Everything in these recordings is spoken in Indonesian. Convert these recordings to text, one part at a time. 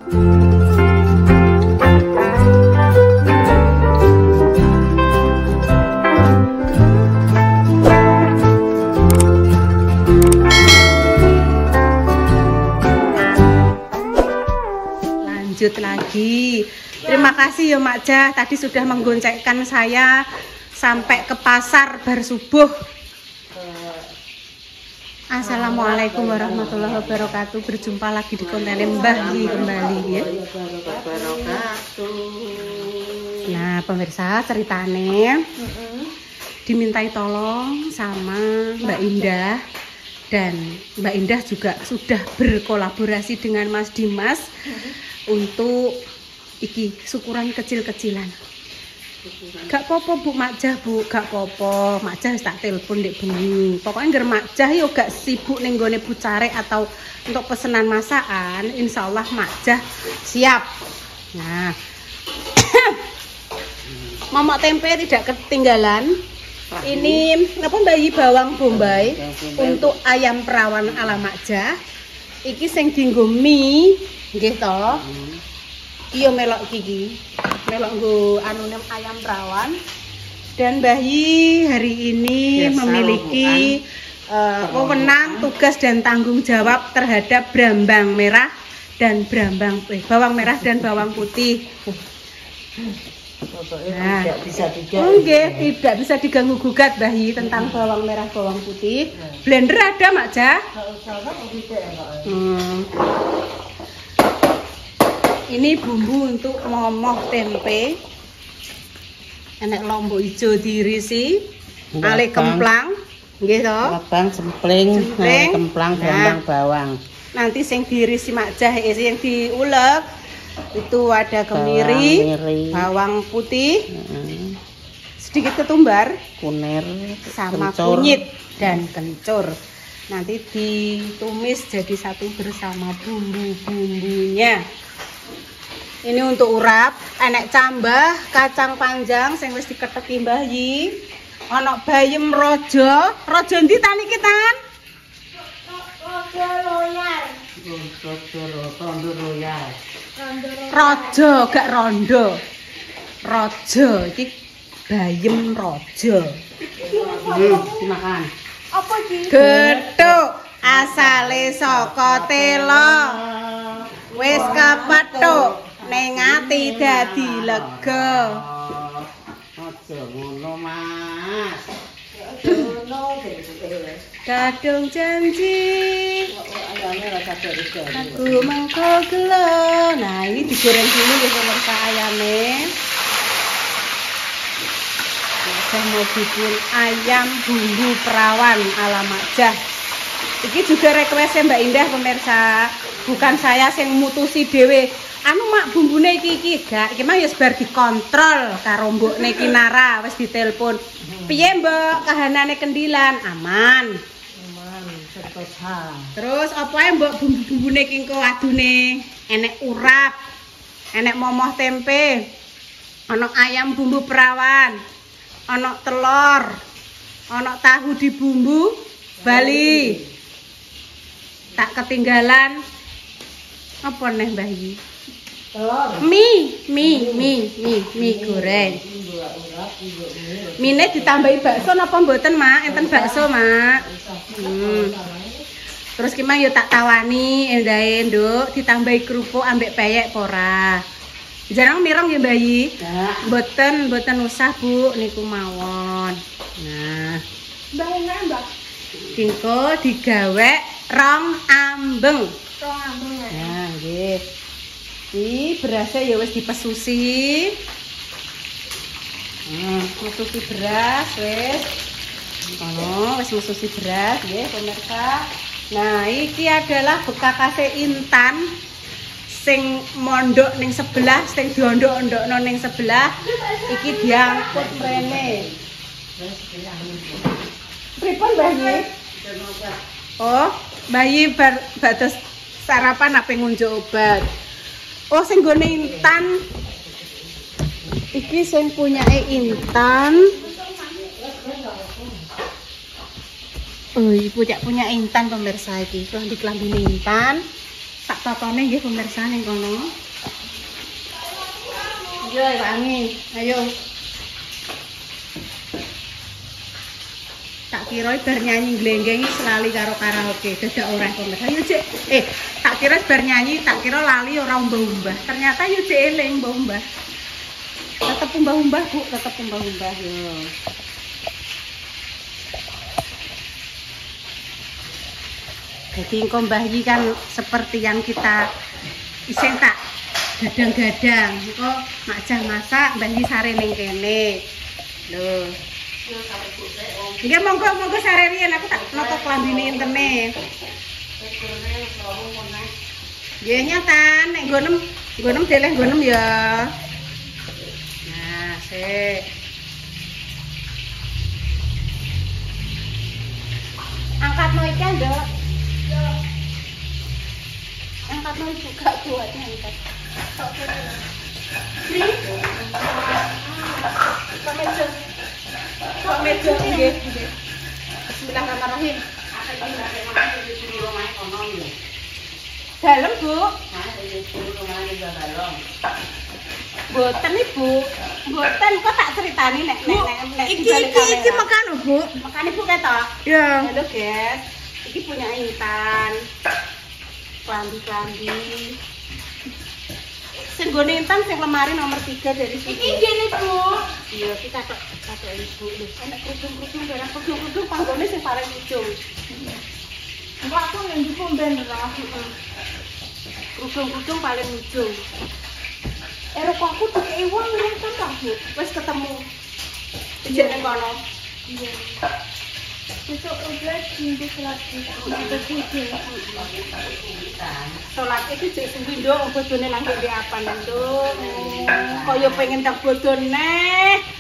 Lanjut lagi. Terima kasih ya Mak Jah, tadi sudah menggoncengkan saya sampai ke pasar bar subuh. Assalamualaikum warahmatullahi wabarakatuh. Berjumpa lagi di konten Mbah Yi kembali ya. Nah pemirsa, ceritanya dimintai tolong sama Mbak Indah, dan Mbak Indah juga sudah berkolaborasi dengan Mas Dimas untuk iki syukuran kecil-kecilan. Gak popo Bu Mak Jah Bu, gak popo. Mak Jah tak telepon dek bengi. Pokoknya ngger Mak Jah yo gak sibuk ning gone bucare atau untuk pesanan masakan, insyaallah Mak Jah siap. Nah. Momok tempe tidak ketinggalan. Ini apa bayi bawang bombay untuk ayam perawan ala Mak Jah. Iki sing dienggo mie nggih to. Iya melok gigi, melok nggo anune ayam perawan. Dan bayi hari ini memiliki wewenang, tugas dan tanggung jawab terhadap bawang merah dan bawang merah dan bawang putih. Nah, tidak bisa diganggu gugat bayi tentang bawang merah bawang putih. Blender ada Mak Jah? Ini bumbu untuk momoh tempe. Enek lombok hijau diirisi, ale kemplang, nggih to? Labang, cempling, kemplang, bawang. Nanti sing diirisi Mak Jah, yang diulek itu ada kemiri, bawang putih, sedikit ketumbar, kunir, sama kencur, kunyit dan kencur. Nanti ditumis jadi satu bersama bumbu-bumbunya. Ini untuk urap, enek cambah, kacang panjang sing wis diketheki Mbah Yi. Ana bayem rojo, rojo ndi ta niki Tan? Rojo loyar. Rondo royal. Rojo gak rondo. Rojo iki bayem rojo. Makan. Apa iki? Gethuk asale saka tela. Wis kepethuk ning ati dadi lega. Aja ngono, Mas. Kadung janji aku mangko gelo. Nah ini digoreng dulu ya pemirsa ayamnya. Saya mau bikin ayam bumbu perawan ala Mak Jah. Ini juga requestnya Mbak Indah pemirsa. Bukan saya yang mutusi dewe. Anu Mak bumbune iki gak, iki mah ya sebar dikontrol karo mbokne Kinara, wis ditelepon. Piye Mbok, kahanane kendilan? Aman. Terus apa ya Mbok bumbu-bumbune ki engko adune? Enek urap, enek momoh tempe, ana ayam bumbu perawan, ana telur, ana tahu di bumbu Bali. Tak ketinggalan apa neh Mbah Yi? Telur. Mie goreng. Mine ditambahi bakso napa mboten, Mak? Enten bakso, Mak. Terus ki mang yo tak tawani endahe, Nduk, ditambahi kerupuk ambek peyek apa ora? Jarang mireng ya, Mbah Yi? Mboten usah, Bu, niku mawon. Nah, Mbah. Dingko digawe rong ambeng. Nah, nggih. Iki berasnya ya wis dipesusi. Mesusi beras wis. Wis mesusi beras nggih, pemirsa. Nah, iki adalah bekakase Intan sing mondok ning sebelah, sing diondok-ondokno ning sebelah. Iki diangkut mrene. Pripun Mbah Yi? Oh, Mbah Yi batas sarapan apa ngunjuk obat. Oh, sing gone Intan. Iki sing punyake Intan. Oh, ibu punya Intan pemirsa iki. Klambi Intan. Tak totone nggih pemirsa ning kono. Yo, wangi. Ayo. Tak kira bar nyanyi glenggeng lali karo karaoke, dadak ora pemirsa. Yo Cek, tak kira bar nyanyi, tak kira lali ora umbah-umbah. Ternyata yo Cek eling umbah-umbah. Tetep umbah-umbah, Bu, tetep umbah-umbah yo. Jadi engko Mbah Yi kan seperti yang kita isen tak gadang-gadang. Engko makjah masak Mbah Yi sare ning kene. Lho. Nggih monggo sare riyen aku tak noto klambine intene. Nggih nyatan nek nggonem deleh nggonem ya. Nah, sik. Angkatno iki, Nduk. Angkat mau buka buatnya angkat. Kok meja nggih. Bismillahirrahmanirrahim. Dalem, Bu. Mboten Ibu. Mboten kok tak critani nek iki mekan Bu. Mekan Ibu ketok. Ya. Halo, guys. Iki punya Intan. Klambi. Sing gone Intan sing lemari nomor 3 dari sini. Iki ngene, Bu. Iya, iki katok Ibu. Lho, enak kerudung-kerudung barang kerudung panggone sing paling ujung. Engko aku yang ndukung ben ora. Kerudung paling ujung. Kok aku dikei wong ngene ta, Bu? Wis ketemu. Ijek ning kono. Iya. Besok udah minggu sholat sholat itu jadi sembido bodone langit di apa nanti kaya pengen tak bodone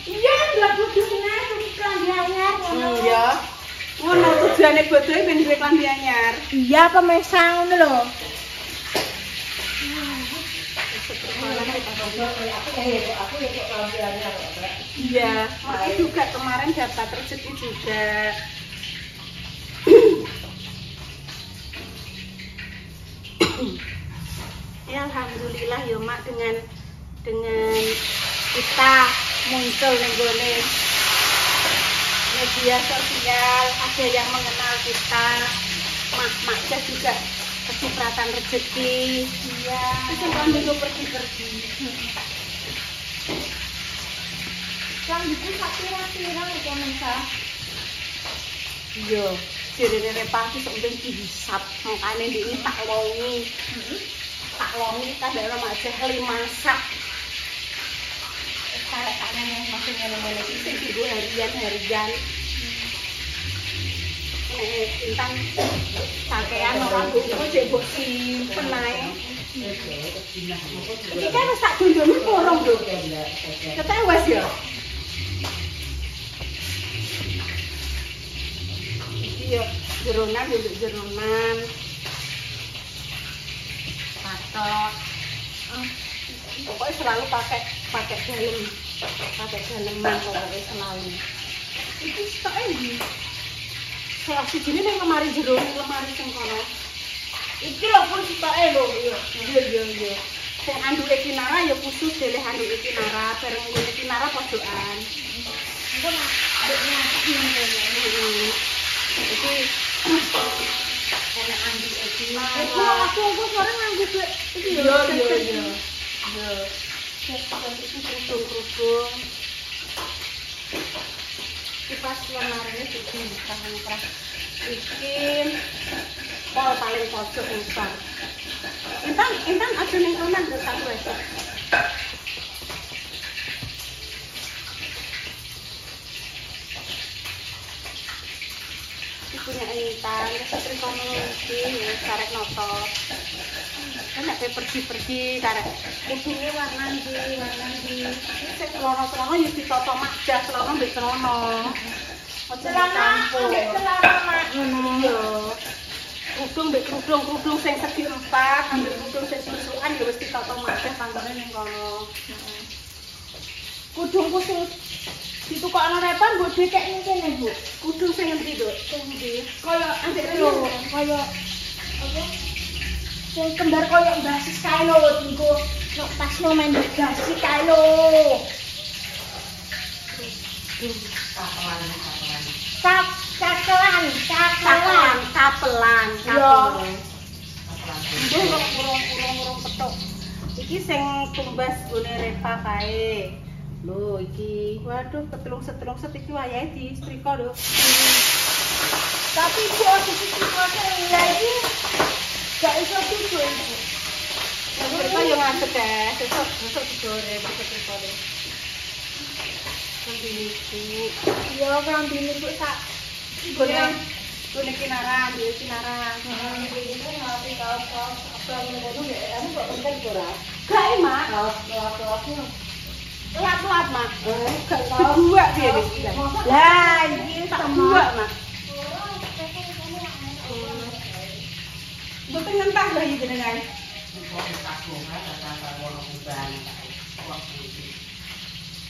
iya ndak bodone klambi anyar ya ngono tujuane bodone ben duwe klambi anyar iya pemirsa ngono lho iya makanya juga kemarin dapat rezeki juga. Ya alhamdulillah ya Mak dengan kita muncul ning gone media sosial ada yang mengenal kita Mak juga kecipratan rezeki iya itu kan dulu pergi kan itu sakira-kira itu mensa iya jadi pasti sampai dihisap makanya ini tak longi kan dalam aja kali masak karena yang maksudnya namanya itu harian Intan pakaian orang itu cebok simpen ae iki kan wis tak dondone porong lho ketek wis ya iya jeronan patok pokoknya selalu pakai daleman pokoknya selalu itu stoknya di saya sini nih lemari lemari sing kono iki lho pun stoknya lho iya sing anduke Kinara ya khusus deleh anduke Kinara bareng ngene Kinara pojokan engko nak adiknya ngene iki enak anduke Kinara aku sore nganggo iki iya kerudung kipas lemarnya juga keras bikin pol paling pojok besar Intan ada ning kono ndek tak wes punya Intan setri kono iki karek noto kan nek pergi karek kudune warna ndi sing celana yo ditoto makdah celana mbek celana aja campur celana mak ngono yo kerudung sing segi 4 ambil kerudung sing susukan ya wis ditoto makdah panggone ning kono kudungku sing ditukokno repan mbok dekek ning kene Bu kudung sing endi Nduk sing ndi kaya ambek lho kaya apa Sing kembar koyo Mbak Sis kae lho, dinggo nek pas no main dasi kae lho. Cakelan. Urung petuk. Iki sing tumbas gone Reva kae. Lho iki, waduh ketelung-setelung iki wayahe disetrika lho. Tapi iki ojo disetrika lagi. Gak iso tidur. Mereka yo ngadeg ya, sesuk digoreng pakai tripode. Kambiniku. Yo kambine Bu sak Gone kinaran. ini ngerti kaos-kaos abang ngono ya, anu kok penting ora. Gak emak. Kaos-kaosnya. Lap-lap, Mak. Gak buak dia iki. Lah, iki tak buak, Mak. Mboten ngentah lho iki jenengan.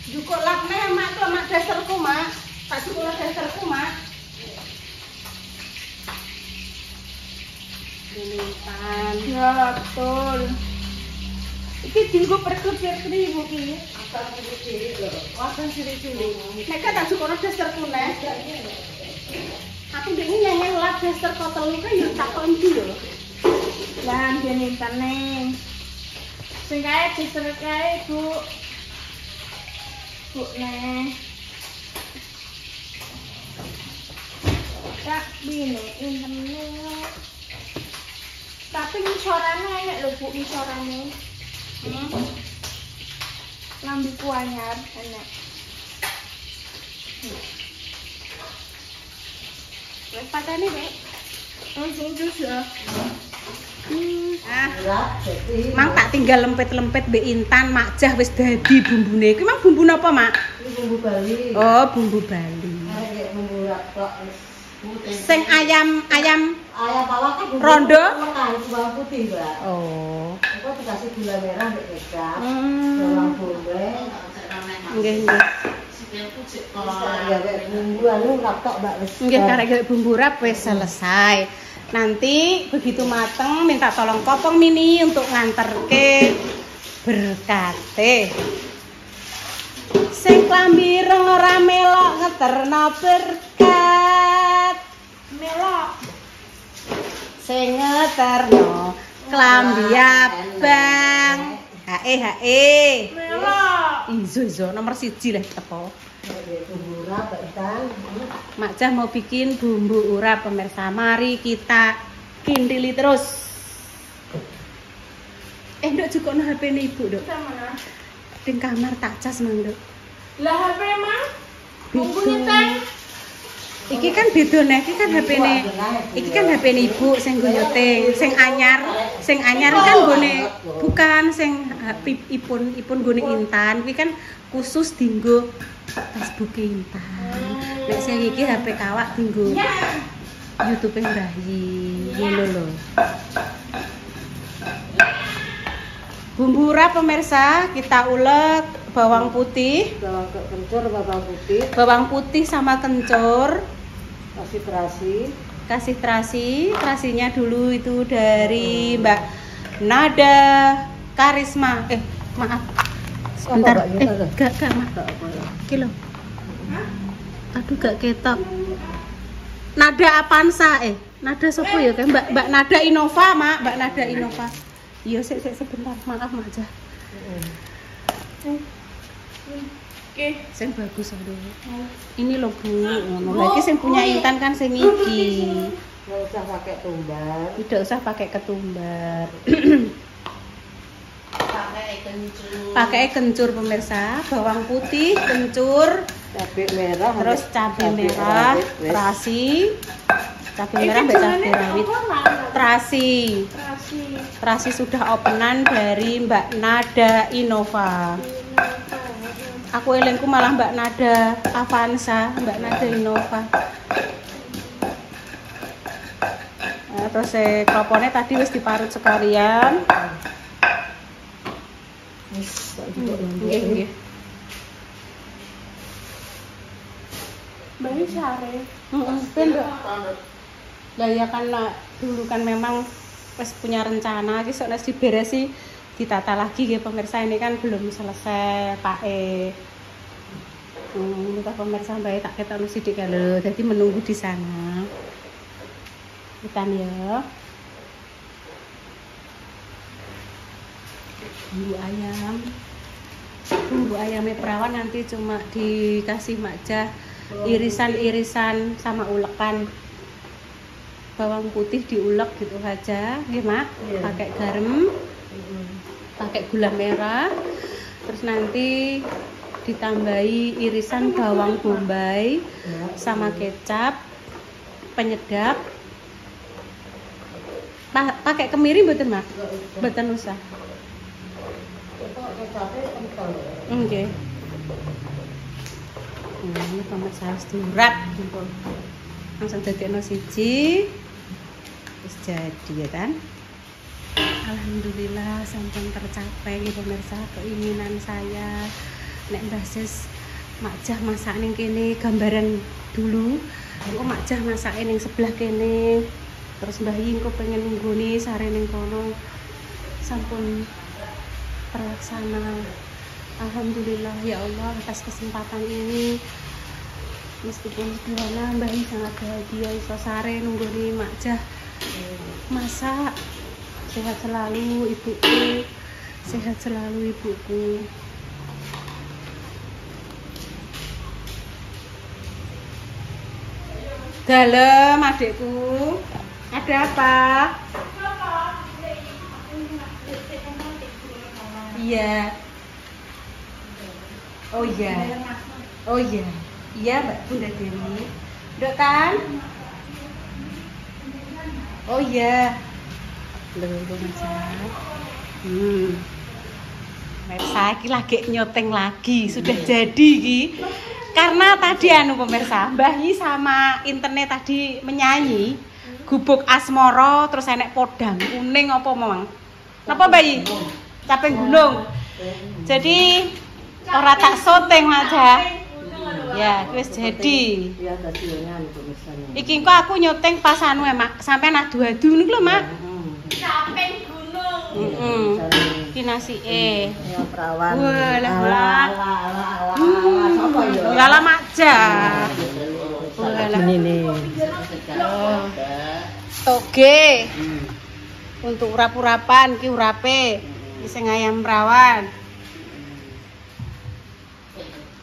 Jukuk lapne Mak tuh Mak dasarku, Mak. Tak jukuk dasarku, Mak. Lilitan. Ya, betul. Iki dienggo perkusir kriwu ki. Wasan cilik-cilik. Nek tak jukuk dasarku neh. Aku ndek nyanyi lap dasar kotelu kan yo tak konci lho. Lah ngene tane. Sing kae diseret kae, Bu. Bu neh. Tak bine intene. Tapi ngisorane enek lho Bu ngisorane. Lambiku anyar enek. Wes patene, Dek. Langsung jus ya. Mang tak tinggal lempet-lempet mbek Intan, Mak Jah wis dadi bumbune. Iki mang bumbu napa, Mak? Ini bumbu Bali. Oh, bumbu Bali. Kayak bumbu laptop. Sing ayam Ayam bawang kan bumbu Rondo? Bawang putih, Mbak. Oh. Aku dikasih gula merah mbek kecap. Hmm. Bawang bombay. Nggih, nggih. Ya kayak bumbu anu laptop, Mbak. Nggih, karek bumbu rap wis selesai. Nanti begitu mateng minta tolong Popong Mini untuk nganterke berkate. Sing klambi ireng ora melok ngeterno berkat. Melok. Sing ngeterno klambi abang. Hae. Melok. Izo nomor 1 lah teko. Bumbu urap, Mbak Itan. Mak Jah mau bikin bumbu urap pemirsa. Mari kita kindili terus. Nduk jukokno HP-ne Ibu, Nduk. Mana? Ning kamar tak cas, Mang, Nduk. Lah HP Mang. Bumbu Beda. nyeteng. Iki kan beda nek, iki kan HP-ne. Iki kan HP-ne Ibu sing nggo nyeting, sing anyar. Sing anyar kan gone bukan sing ipun gone Intan. Iki kan khusus dienggo Facebook Intan. Nek sing iki HP kawak dienggo YouTube Mbah Yi. Ngono lho. Bumbu urap pemirsa, kita ulek bawang putih. Bawang kencur, bawang putih. Bawang putih sama kencur. Kasih terasi. Kasih terasinya dulu itu dari Mbak Nada Karisma. Maaf. Sebentar. Gak, Mak. Kilo. Aduh, gak ketok. Nada Avanza, Nada sopo ya, kayak Mbak Nada Innova, Mak. Mbak Nada Innova. Iya, sebentar. Maaf, Mak Jah. Oke. Sing bagus lho. Ini lho Bu, ngono. Lagi sing punya Intan kan sing iki. Nggak usah pakai tumbar. Tidak usah pakai ketumbar. Pakai kencur pemirsa, bawang putih, kencur, Cabai merah. terus cabai merah, terasi. Cabai merah mbak cabai rawit. Terasi sudah openan dari Mbak Nada Innova. Aku elengku malah Mbak Nada Avanza, Mbak Nada Innova. Nah, terus kloponnya tadi wis diparut sekalian. Nggih. Bayi sare. Pendek. Lah ya kan dulu kan memang wis punya rencana iki sok nek diberesi ditata lagi nggih pemirsa, ini kan belum selesai pae. Ini pemirsa bae tak ketokno sithik lho, jadi menunggu di sana. Kita ya. Bumbu ayamnya perawan nanti cuma dikasih makja irisan-irisan sama ulekan. Bawang putih diulek gitu aja, nggih Mak. Pakai garam, pakai gula merah, terus nanti ditambahi irisan bawang bombay sama kecap, penyedap. Pakai kemiri mboten Mak? Mboten usah. Oke. Ini pemirsa harus diurap gitu. Langsung dadekno siji. Wis jadi ya kan? Alhamdulillah sampun tercapai ya pemirsa keinginan saya. Nek Mbah Sis makjah masak ning kene gambaran dulu. Kok makjah masak ning sebelah kene. Terus Mbah Yi kok pengen nunggoni sare ning kono. Sampun terlaksana. Alhamdulillah ya Allah atas kesempatan ini. Meskipun sederhana Mbah Yi sangat bahagia iso sare nunggoni makjah masak. Sehat selalu ibuku, sehat selalu ibuku. Dalem adikku, ada apa? Iya. Oh iya. Oh iya. Iya Mbak Bunda Dewi. Udah kan? Oh iya. Pemirsa iki lagi nyoteng lagi, sudah jadi iki. Karena tadi pemirsa, Mbah Yi sama internet tadi menyanyi Gubuk Asmoro terus enek podang kuning apa Mang? Napa Mbah Yi? Capek gunung. Jadi ora tak syuting aja. Ya, wis jadi. Ya dadian pemirsa. Iki kok aku nyoteng pas Mak, sampean adu-adu niku lho Mak. Capek gunung. Iki nasike. Ya perawan. Walah. Sapa ya? Lala makjah. Ini. Toge. Untuk urap-urapan ki urape. Iki sing ayam perawan.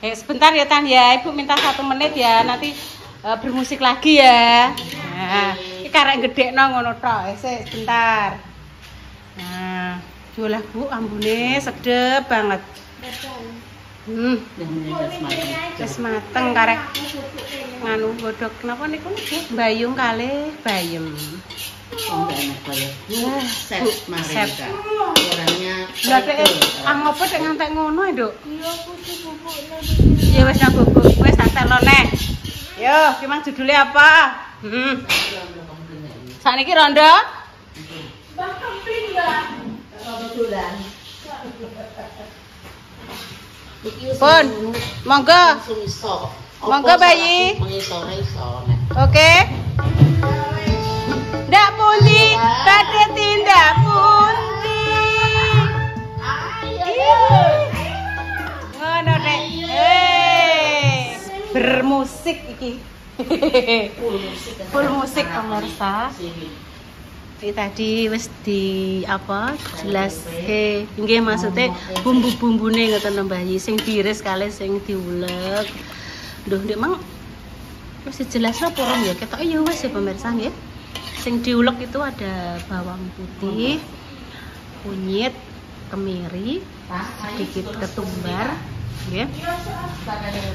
Sebentar ya Tan ya, Ibu minta 1 menit ya, nanti bermusik lagi ya. Nah, ini karek gedekno ngono tok, sebentar. Nah, jualah Bu, ambune sedep banget. Wis mateng karek nganu godhog. Kenapa niku bayung kalih bayem. Sep. Orangnya Lah tek ngopo tek ngantek ngono, Nduk? Iya, putih bubuknya. Ya wis nang bubuk, wis tak telno neh. Yo, ki mang judule apa? Sakniki rondo? Mbah kemping, Mbah. kebetulan. Pun, monggo. Monggo bayi. Oke. Ndak pundi, badhe tindak pundi. Ngono nek. Bermusik iki. Full musik pemirsa. Iki tadi wis di apa? Jelas nggih maksude bumbu-bumbune ngoten Mbah Yi sing diiris kalih sing diulek. Nduh ndek mang wis dijelasno apa ora ya? Ketoke ya wis ya pemirsa nggih. Sing diulek itu ada bawang putih, kunyit, kemiri, sedikit ketumbar, nggih.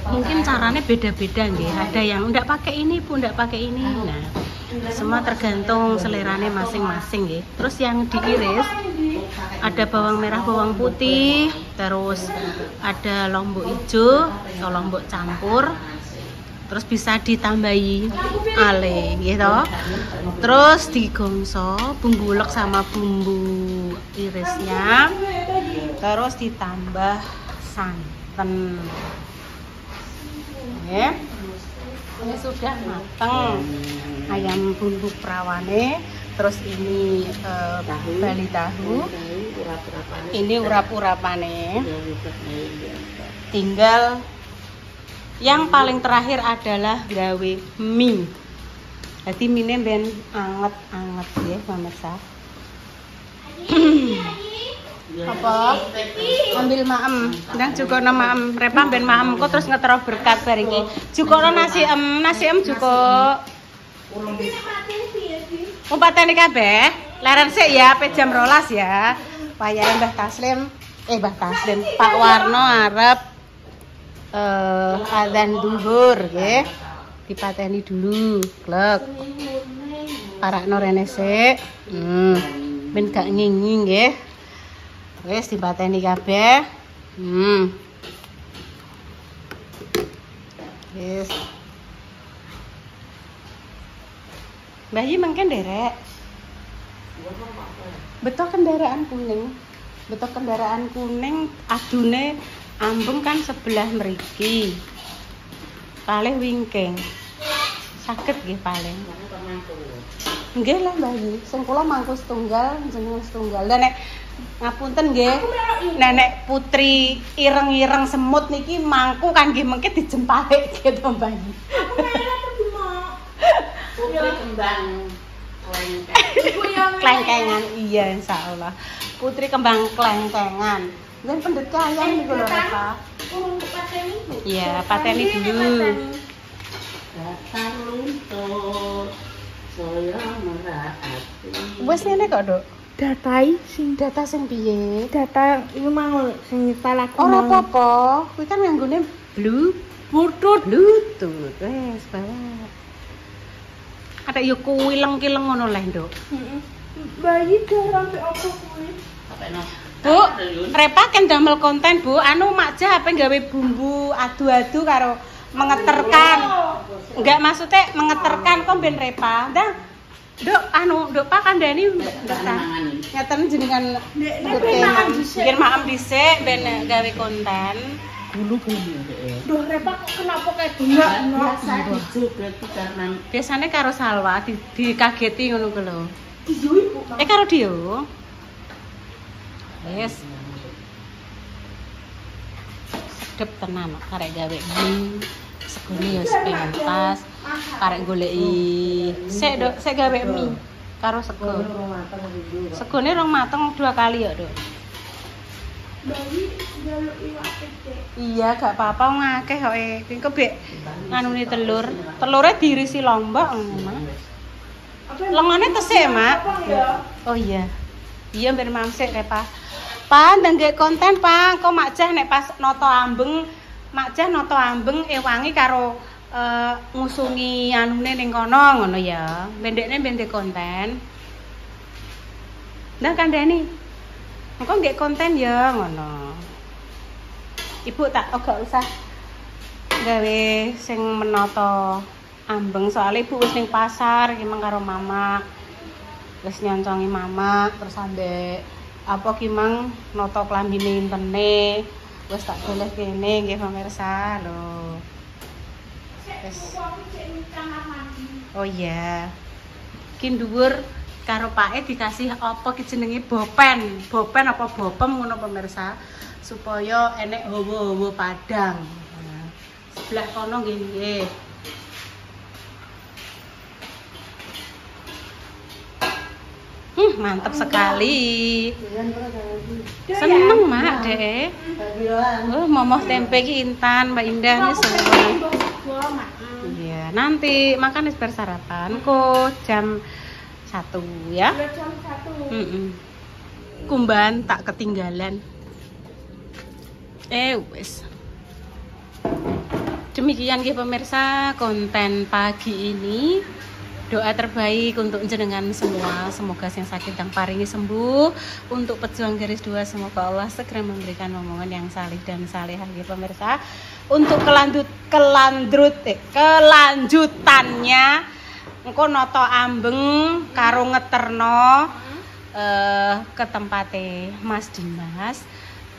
Mungkin caranya beda-beda nggih. Ada yang ndak pakai ini pun ndak pakai ini. Nah, semua tergantung selerane masing-masing nggih. Terus yang diiris ada bawang merah, bawang putih, terus ada lombok hijau atau lombok campur. Terus bisa ditambahi ale gitu. Terus digongso bumbu ulek sama bumbu irisnya. Terus ditambah santan. Ya. Ini sudah mateng. Ayam bumbu perawane, Terus ini bali tahu. Ini urap-urapane. Tinggal yang paling terakhir adalah gawe mie. Jadi mie ben anget-anget ya pemirsa. Apa? Ambil maem. Dan juga nama maem. Repa ben maemku terus ngetero berkat bareng iki. Juga nasi em juga. Umpatane kabeh. Leren sik ya, pe jam 12 ya. Wayahe Mbah Taslim, Pak Warno arep adzan zuhur nggih. Dipateni dulu, glek. Parakno rene sik. Ben gak ngingi nggih. Wis dipateni kabeh. Wis. Mbah Yi mangke nderek. Betul kendaraan kuning adune ambung kan sebelah mriki. Kalih wingking. Saged nggih paling. Nggih lah Mbah Yi, sing kula mangku setunggal, jeneng setunggal. Lah nek ngapunten nggih, nenek putri ireng-ireng semut niki mangku kan nggih mengke dijempalik gitu Mbah Yi. Putri kembang klengkengan, iya insyaallah. Putri kembang klengkengan. Dan pendekatan niku lho Pak. Iya, pateni dulu. Datang luntur. Saya merahati. Wes ngene kok, Dok. Data sing piye? Data iku mau sing nyipta lagu. Ora apa-apa. Kuwi kan nganggone Bluetooth. Wes banget. Ada yo kuwileng-kileng ngono leh, Nduk. Bayi garang apa kuwi? Bu, Repa kan damel konten, Bu. Anu makja apa gawe bumbu adu-adu karo mengeterkan. Enggak maksudnya mengeterkan kok ben Repa. Dah. Nduk Pak kandhani ngeten jenengan bikin maem dhisik ben gawe konten. Duh Repa kenapa kayak bunga? Biasanya karo Salwa dikageti ngono ku lho. Iyo Ibu. Karo Dio. Yes. Sedep tenan karek gawe mie. Segone ya sepentas. Karek goleki sik gawe mie karo sego. Segone rong mateng 2 kali ya, Dok. Bayi jaluk iwak gede. Iya, gak apa-apa ngakeh kok iki kebek nganune telur. Telure diirisi lombok, Mak. Lengane tesik, Mak. Oh iya. Iya ben mamsik kae, Pak. Pak, ndang nggih konten, Pak. Kok makjah nek pas noto ambeng, ewangi karo ngusungi anune ning kono ngono ya. Bendekne ben konten. Ndak kandhani. Engko nggih konten ya ngono. Ibu tak gak usah gawe sing menata ambeng soalnya Ibu wis ning pasar iki mang karo Mama. Wis nyoncongi Mama terus ambek apa ki mang nata klambine intene. Wis tak goleh kene nggih pemirsa lho. Wis. Oh iya. Ki dhuwur karo pake dikasih apa ki jenenge bopen apa bopem ngono pemirsa supaya enek hawa-hawa Padang. Nah, sebelah kono nggih. Mantap sekali. Seneng Mak Dek. Momoh tempe ki Intan, Mbak Indah nih semua. Iya, nanti makan wis bar sarapan kok jam 1 ya. Jam 1. Kumban tak ketinggalan. Wis. Demikian nggih pemirsa konten pagi ini. Doa terbaik untuk jenengan semua, semoga yang sakit dan paringi sembuh. Untuk pejuang garis 2 semoga Allah segera memberikan omongan yang salih dan salihah nggih pemirsa. Untuk kelanjutannya engko noto ambeng karo ngeterno ke tempate Mas Dimas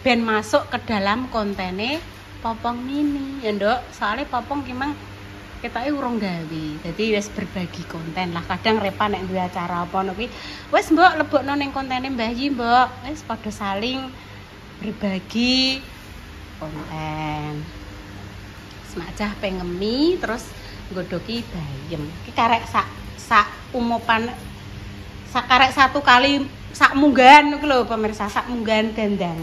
ben masuk ke dalam kontene Popong Mini ya Nduk, soalnya Popong ki mang ketoke urung gawe. Dadi wis berbagi konten lah. Kadang Repa nek duwe acara apa ngono kuwi, wis Mbok lebokno ning kontene Mbah Yi, Mbok. Wis padha saling berbagi konten. Semacah pengemi terus nggodhoki bayem. Iki karek sak umupan sak karek 1 kali sak munggahan niku lho pemirsa, sak munggahan dandang.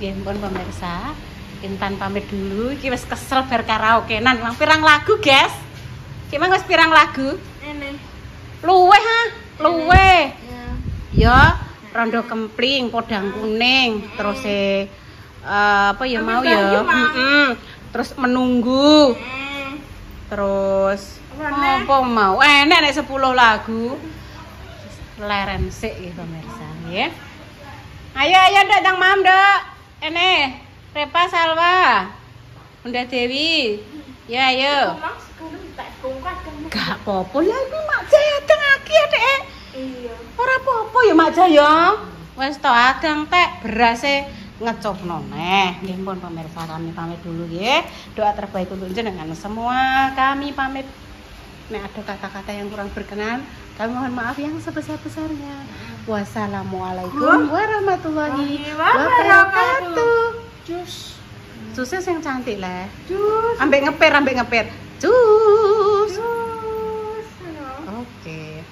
Ya ampun pemirsa, Intan pamit dulu. Iki wis kesel bar karaokenan. Mang pirang lagu, guys? Ki mang wis pirang lagu? Ini. Luweh ha, luweh. Ya. Ya, rondo kempling, podang kuning, terus apa ya mau ya? Terus menunggu. Terus apa mau? Enek nek 10 lagu. Leren sik ya pemirsa ya. Ayo ndak Mam, Dok. Ene, Repa Salwa. Bunda Dewi. Ya ayo. Gak apa-apa ya iki Mak Jaya tengaki ya, Dek. Iya. Ora apa-apa ya Mak Jaya. Wis to adang tek berase ngecopno neh. Nggih pun pemirsa kami pamit dulu ya. Doa terbaik untuk jenengan semua. Kami pamit. Nek ada kata-kata yang kurang berkenan, kami mohon maaf yang sebesar-besarnya. Wassalamualaikum warahmatullahi wabarakatuh. Jus. Susnya yang cantik lah. Jus. Ambek ngeper. Cus. Jus. Oke.